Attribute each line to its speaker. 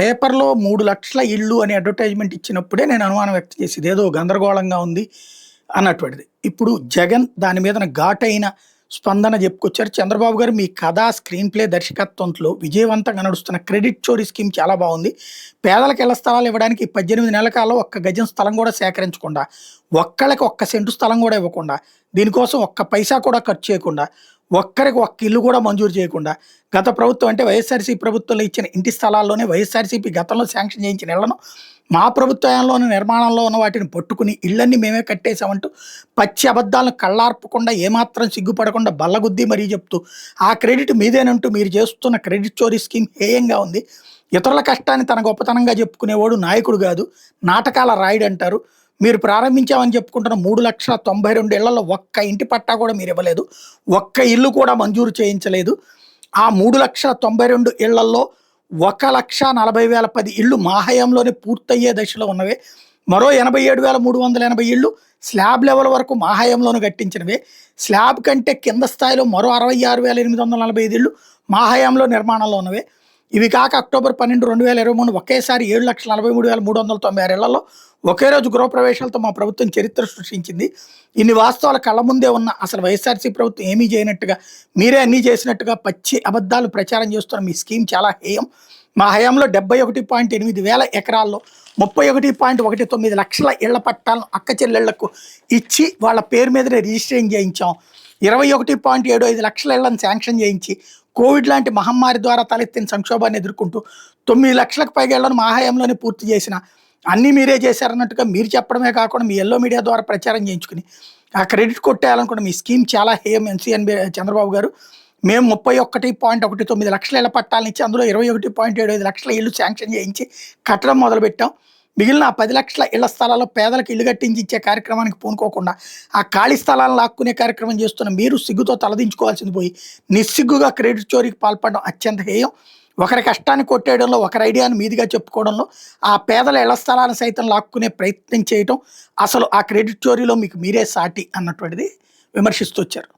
Speaker 1: పేపర్‌లో 3,00,000 ఇల్లు అని అడ్వర్టైజ్‌మెంట్ ఇచ్చినప్పుడే నేను అనుమానం వ్యక్తం చేసేది. ఏదో గందరగోళంగా ఉంది అన్నటువంటిది. ఇప్పుడు జగన్ దాని మీదన ఘాటైన స్పందన చెప్పుకొచ్చారు. చంద్రబాబు గారు మీ కథ, స్క్రీన్ ప్లే, దర్శకత్వంలో విజయవంతంగా నడుస్తున్న క్రెడిట్ చోరీ స్కీమ్ చాలా బావుంది. పేదలకు ఇళ్ల స్థలాలు ఇవ్వడానికి 18 నెలల కాలంలో ఒక్క గజం స్థలం కూడా సేకరించకుండా, ఒక్కళ్ళకి ఒక్క సెంటు స్థలం కూడా ఇవ్వకుండా, దీనికోసం ఒక్క పైసా కూడా ఖర్చు చేయకుండా, ఒక్కరికి ఒక్క ఇల్లు కూడా మంజూరు చేయకుండా, గత ప్రభుత్వం అంటే వైఎస్ఆర్‌సీపీ ప్రభుత్వంలో ఇచ్చిన ఇంటి స్థలాల్లోనే వైఎస్ఆర్‌సీపీ గతంలో శాంక్షన్ చేయించిన ఇళ్లను మా ప్రభుత్వంలోని నిర్మాణంలో ఉన్న వాటిని పట్టుకుని ఇళ్ళన్నీ మేమే కట్టేసామంటూ పచ్చి అబద్ధాలను కళ్ళార్పకుండా ఏమాత్రం సిగ్గుపడకుండా బల్లగుద్ది మరీ చెప్తూ ఆ క్రెడిట్ మీదేనంటూ మీరు చేస్తున్న క్రెడిట్ చోరీ స్కీమ్ హేయంగా ఉంది. ఇతరుల కష్టాన్ని తన గొప్పతనంగా చెప్పుకునేవాడు నాయకుడు కాదు, నాటకాల రాయుడు అంటారు. మీరు ప్రారంభించామని చెప్పుకుంటున్న 3,92,000 ఇళ్లలో ఒక్క ఇంటి పట్టా కూడా మీరు ఇవ్వలేదు, ఒక్క ఇల్లు కూడా మంజూరు చేయించలేదు. ఆ 3,92,000 ఇళ్లలో 1,40,010 ఇళ్ళు మా హయాంలోనే పూర్తయ్యే దశలో ఉన్నవే. మరో 87,380 ఇళ్ళు స్లాబ్ లెవెల్ వరకు మా హయాంలోనే కట్టించినవే. స్లాబ్ కంటే కింద స్థాయిలో మరో 66,845 ఇళ్ళు మా హయాంలో నిర్మాణంలో ఉన్నవే. ఇవి కాక అక్టోబర్ 12, 2023 ఒకేసారి 7,43,396 ఇళ్లలో ఒకే రోజు గృహప్రవేశాలతో మా ప్రభుత్వం చరిత్ర సృష్టించింది. ఇన్ని వాస్తవాల కళ్ళ ముందే ఉన్న అసలు వైఎస్ఆర్‌సీ ప్రభుత్వం ఏమీ చేయనట్టుగా, మీరే అన్నీ చేసినట్టుగా పచ్చి అబద్ధాలు ప్రచారం చేస్తున్న మీ స్కీమ్ చాలా హేయం. మా హయాంలో 71.8 వేల ఎకరాల్లో 31.19 లక్షల ఇళ్ల పట్టాలను అక్క చెల్లెళ్లకు ఇచ్చి వాళ్ళ పేరు మీదనే రిజిస్ట్రేషన్ చేయించాం. 21.75 లక్షల ఇళ్లను శాంక్షన్ చేయించి కోవిడ్ లాంటి మహమ్మారి ద్వారా తలెత్తిన సంక్షోభాన్ని ఎదుర్కొంటూ 9 లక్షలకు పైగా ఇళ్లను మా హయాంలోనే పూర్తి చేసిన, అన్నీ మీరే చేశారన్నట్టుగా మీరు చెప్పడమే కాకుండా మీ ఎల్లో మీడియా ద్వారా ప్రచారం చేయించుకుని ఆ క్రెడిట్ కొట్టేయాలనుకుంటే మీ స్కీమ్ చాలా హేయం. ఎన్సీఎన్బీ చంద్రబాబు గారు, మేము 31.19 లక్షల ఇళ్ల పట్టాలను ఇచ్చి అందులో 21.75 లక్షల ఇళ్ళు శాంక్షన్ చేయించి కట్టడం మొదలుపెట్టాం. మిగిలిన ఆ 10 లక్షల ఇళ్ల స్థలాల్లో పేదలకు ఇల్లు కట్టించి ఇచ్చే కార్యక్రమానికి పూనుకోకుండా ఆ ఖాళీ స్థలాలను లాక్కునే కార్యక్రమం చేస్తున్న మీరు సిగ్గుతో తలదించుకోవాల్సింది పోయి నిస్సిగ్గుగా క్రెడిట్ చోరీకి పాల్పడడం అత్యంత హేయం. ఒకరి కష్టాన్ని కొట్టేయడంలో, ఒకరి ఐడియాను మీదిగా చెప్పుకోవడంలో, ఆ పేదల ఇళ్ల స్థలాలను సైతం లాక్కునే ప్రయత్నం చేయటం అసలు ఆ క్రెడిట్ చోరీలో మీకు మీరే సాటి అన్నటువంటిది విమర్శిస్తూ వచ్చారు.